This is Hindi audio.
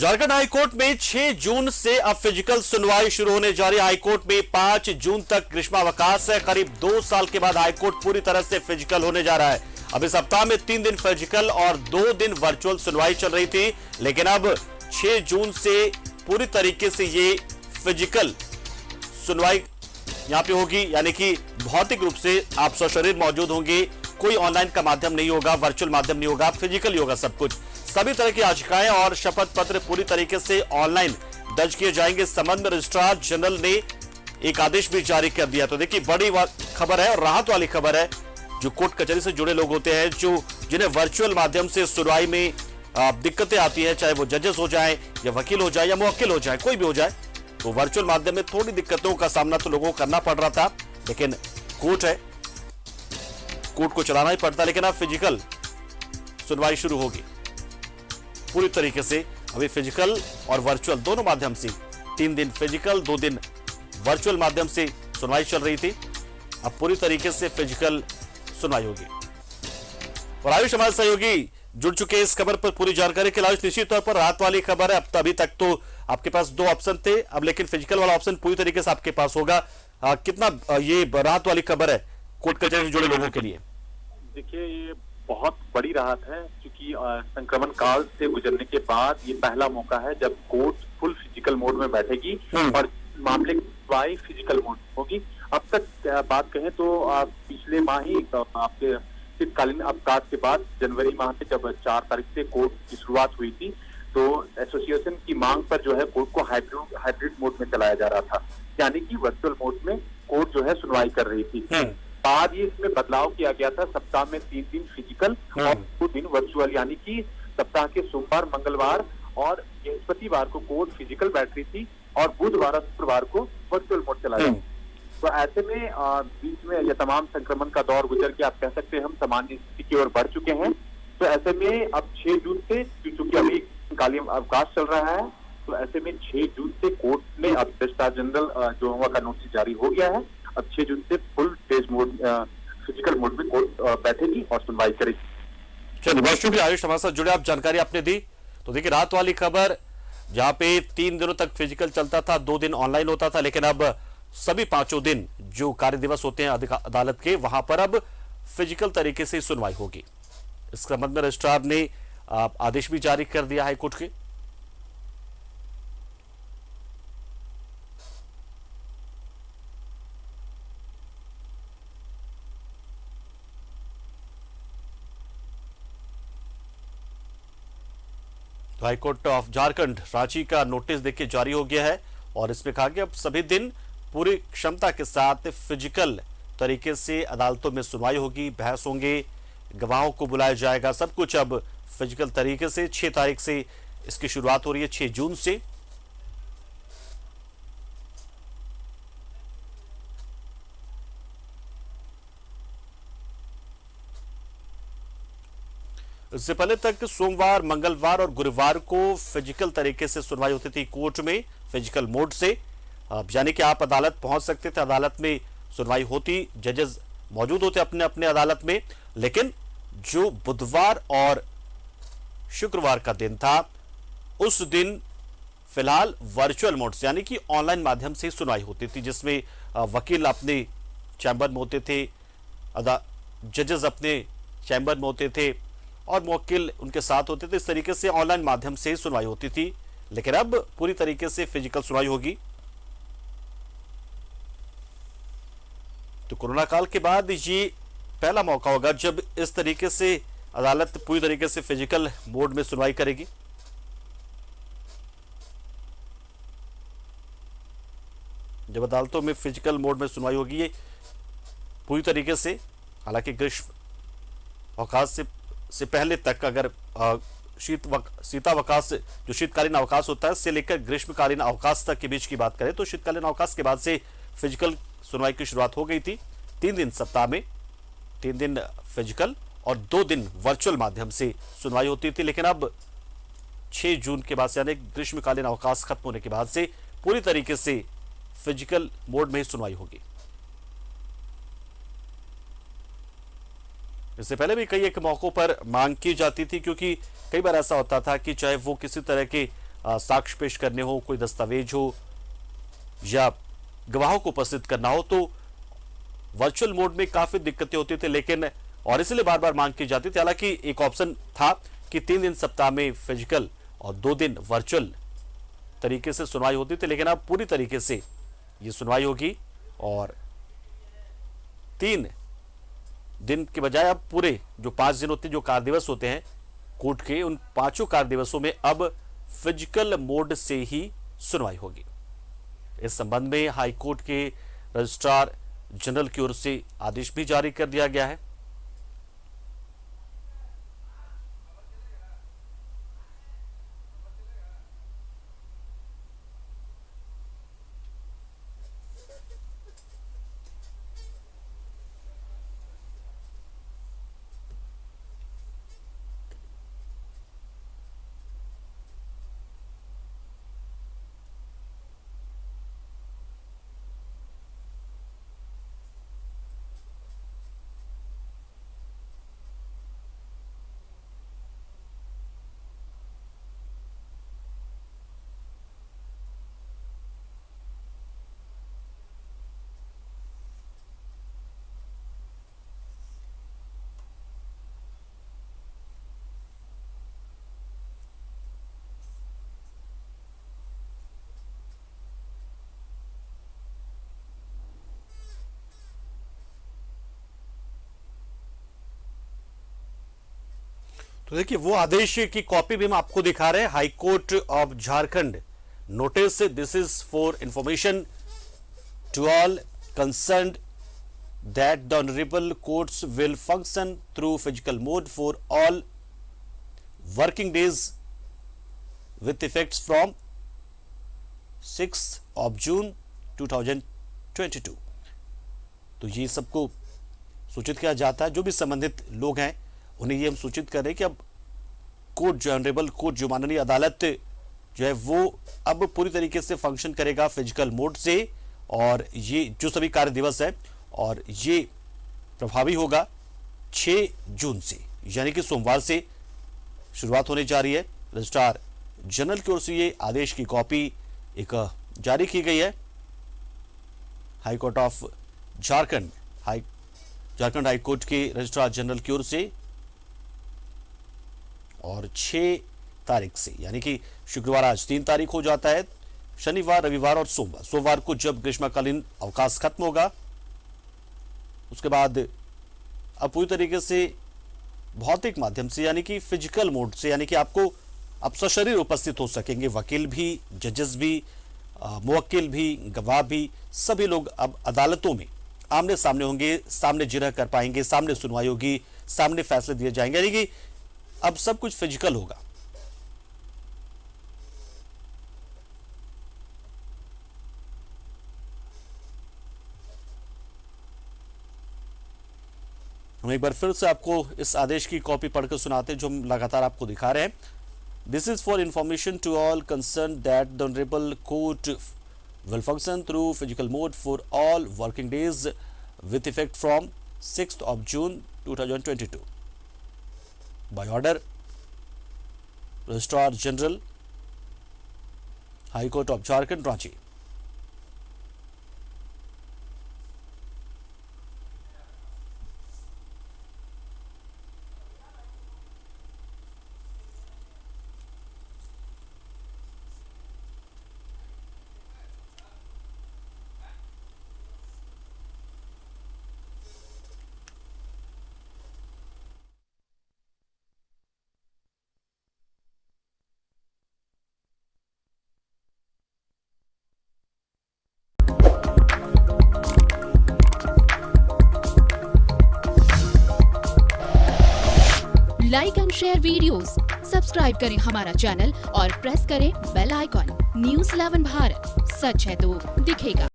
झारखंड हाईकोर्ट में 6 जून से अब फिजिकल सुनवाई शुरू होने जा रही है। हाईकोर्ट में 5 जून तक ग्रीष्मावकाश है। करीब 2 साल के बाद हाईकोर्ट पूरी तरह से फिजिकल होने जा रहा है। अब इस सप्ताह में 3 दिन फिजिकल और 2 दिन वर्चुअल सुनवाई चल रही थी, लेकिन अब 6 जून से पूरी तरीके से ये फिजिकल सुनवाई यहां पे होगी, यानी कि भौतिक रूप से आप सशरीर मौजूद होंगे। कोई ऑनलाइन का माध्यम नहीं होगा, वर्चुअल माध्यम नहीं होगा, फिजिकल ही होगा सब कुछ। सभी तरह की याचिकाएं और शपथ पत्र पूरी तरीके से ऑनलाइन दर्ज किए जाएंगे। इस संबंध में रजिस्ट्रार जनरल ने एक आदेश भी जारी कर दिया। तो देखिए, बड़ी खबर है और राहत वाली खबर है। जो कोर्ट कचहरी से जुड़े लोग होते हैं, जिन्हें वर्चुअल माध्यम से सुनवाई में दिक्कतें आती है, चाहे वो जजेस हो जाए या वकील हो जाए या मुवक्किल हो जाए, कोई भी हो जाए, तो वर्चुअल माध्यम में थोड़ी दिक्कतों का सामना तो लोगों को करना पड़ रहा था। लेकिन कोर्ट है, कोर्ट को चलाना ही पड़ता। लेकिन अब फिजिकल सुनवाई शुरू होगी पूरी तरीके से। अभी फिजिकल और वर्चुअल दोनों माध्यम से 3 दिन फिजिकल, 2 दिन वर्चुअल माध्यम से सुनवाई चल रही थी। अब पूरी तरीके से फिजिकल सुनवाई होगी। और आयुष हमारे सहयोगी जुड़ चुके इस खबर पर पूरी जानकारी के लिए। निश्चित तौर पर राहत वाली खबर है। अब अभी तक तो आपके पास 2 ऑप्शन थे, अब लेकिन फिजिकल वाला ऑप्शन पूरी तरीके से आपके पास होगा। कितना ये राहत वाली खबर है कोर्ट कचहरी से जुड़े लोगों के लिए? देखिए, ये बहुत बड़ी राहत है, क्योंकि संक्रमण काल से गुजरने के बाद ये पहला मौका है जब कोर्ट फुल फिजिकल मोड में बैठेगी और मामले की सुनवाई फिजिकल मोड होगी। अब तक बात कहें तो पिछले माह ही आपके शीतकालीन अवकाश के बाद जनवरी माह में जब 4 तारीख से कोर्ट की शुरुआत हुई थी, तो एसोसिएशन की मांग पर जो है कोर्ट को हाइब्रिड मोड में चलाया जा रहा था, यानी कि वर्चुअल मोड में कोर्ट जो है सुनवाई कर रही थी। बाद ये इसमें बदलाव किया गया था। सप्ताह में 3 दिन फिजिकल और 2 दिन वर्चुअल, यानी कि सप्ताह के सोमवार, मंगलवार और बृहस्पतिवार को कोर्ट फिजिकल बैठ रही थी और बुधवार और शुक्रवार को वर्चुअल मोड चलाया। तो ऐसे में बीच में यह तमाम संक्रमण का दौर गुजर के आप कह सकते हैं हम सामान्य स्थिति की ओर बढ़ चुके हैं। तो ऐसे में अब 6 जून से, क्योंकि अभी शीतकालीन अवकाश चल रहा है, तो ऐसे में 6 जून से कोर्ट में अब रजिस्ट्रार जनरल जो होगा का नोटिस जारी हो गया है। अब 6 जून से full phase mode physical mode में कोर्ट बैठेगी और सुनवाई करेगी। चलिए, बहुत शुक्रिया आयुष, हमारे साथ जुड़े, आप जानकारी आपने दी। तो देखिए, रात वाली खबर, जहां पे 3 दिनों तक फिजिकल चलता था, 2 दिन ऑनलाइन होता था, लेकिन अब सभी 5 दिन जो कार्य दिवस होते हैं अदालत के, वहां पर अब फिजिकल तरीके से सुनवाई होगी। इस संबंध में रजिस्ट्रार ने आदेश भी जारी कर दिया हाईकोर्ट के। हाईकोर्ट ऑफ झारखंड रांची का नोटिस देखिए जारी हो गया है और इसमें कहा गया अब सभी दिन पूरी क्षमता के साथ फिजिकल तरीके से अदालतों में सुनवाई होगी, बहस होंगे, गवाहों को बुलाया जाएगा, सब कुछ अब फिजिकल तरीके से। 6 तारीख से इसकी शुरुआत हो रही है, 6 जून से। इससे पहले तक सोमवार, मंगलवार और गुरुवार को फिजिकल तरीके से सुनवाई होती थी कोर्ट में, फिजिकल मोड से। यानी कि आप अदालत पहुंच सकते थे, अदालत में सुनवाई होती, जजेस मौजूद होते अपने अपने अदालत में। लेकिन जो बुधवार और शुक्रवार का दिन था, उस दिन फिलहाल वर्चुअल मोड से, यानी कि ऑनलाइन माध्यम से सुनवाई होती थी, जिसमें वकील अपने चैम्बर में होते थे, जजेस अपने चैम्बर में होते थे और मुवक्किल उनके साथ होते थे। इस तरीके से ऑनलाइन माध्यम से सुनवाई होती थी, लेकिन अब पूरी तरीके से फिजिकल सुनवाई होगी। तो कोरोना काल के बाद ये पहला मौका होगा जब इस तरीके से अदालत पूरी तरीके से फिजिकल मोड में सुनवाई करेगी। जब अदालतों में फिजिकल मोड में सुनवाई होगी ये पूरी तरीके से, हालांकि ग्रीष्म अवकाश से पहले तक, अगर शीतावकाश जो शीतकालीन अवकाश होता है से लेकर ग्रीष्मकालीन अवकाश तक के बीच की बात करें, तो शीतकालीन अवकाश के बाद से फिजिकल सुनवाई की शुरुआत हो गई थी। 3 दिन सप्ताह में, 3 दिन फिजिकल और 2 दिन वर्चुअल माध्यम से सुनवाई होती थी। लेकिन अब 6 जून के बाद से, यानी ग्रीष्मकालीन अवकाश खत्म होने के बाद से, पूरी तरीके से फिजिकल मोड में ही सुनवाई होगी। इससे पहले भी कई एक मौकों पर मांग की जाती थी, क्योंकि कई बार ऐसा होता था कि चाहे वो किसी तरह के साक्ष्य पेश करने हो, कोई दस्तावेज हो या गवाहों को उपस्थित करना हो तो वर्चुअल मोड में काफी दिक्कतें होती थी, लेकिन और इसलिए बार बार मांग की जाती थी। हालांकि एक ऑप्शन था कि 3 दिन सप्ताह में फिजिकल और 2 दिन वर्चुअल तरीके से सुनवाई होती थी, लेकिन अब पूरी तरीके से ये सुनवाई होगी और 3 दिन के बजाय अब पूरे जो 5 दिन होते हैं, जो कार्य दिवस होते हैं कोर्ट के, उन 5 कार्य दिवसों में अब फिजिकल मोड से ही सुनवाई होगी। इस संबंध में हाई कोर्ट के रजिस्ट्रार जनरल की ओर से आदेश भी जारी कर दिया गया है। तो देखिए वो आदेश की कॉपी भी हम आपको दिखा रहे हैं। High court of Jharkhand notice, this is for information to all concerned that the honourable courts will function through physical mode for all working days with effects from 6 June 2022। तो ये सबको सूचित किया जाता है, जो भी संबंधित लोग हैं उन्हें ये हम सूचित कर रहे हैं कि अब कोर्ट जो ऑनरेबल कोर्ट जो माननीय अदालत जो है वो अब पूरी तरीके से फंक्शन करेगा फिजिकल मोड से, और ये जो सभी कार्य दिवस है और ये प्रभावी होगा 6 जून से, यानी कि सोमवार से शुरुआत होने जा रही है। रजिस्ट्रार जनरल की ओर से ये आदेश की कॉपी एक जारी की गई है। High court of Jharkhand high court के रजिस्ट्रार जनरल की ओर से, और 6 तारीख से, यानी कि शुक्रवार आज 3 तारीख हो जाता है, शनिवार, रविवार और सोमवार को जब ग्रीष्मकालीन अवकाश खत्म होगा उसके बाद अब पूरी तरीके से भौतिक माध्यम से, यानी कि फिजिकल मोड से, यानी कि आपको अब सशरीर उपस्थित हो सकेंगे। वकील भी, जजेस भी, मुवक्किल भी, गवाह भी, सभी लोग अब अदालतों में आमने सामने होंगे, सामने जिरह कर पाएंगे, सामने सुनवाई होगी, सामने फैसले दिए जाएंगे, यानी कि अब सब कुछ फिजिकल होगा। हम एक बार फिर से आपको इस आदेश की कॉपी पढ़कर सुनाते हैं जो हम लगातार आपको दिखा रहे हैं। This is for information to all concern that the honourable court will function through physical mode for all working days with effect from 6th of June 2022 by order Registrar General High Court of Jharkhand, Ranchi। Like and share videos, subscribe करें हमारा चैनल और प्रेस करें बेल आइकॉन। न्यूज़ 11 भारत, सच है तो दिखेगा।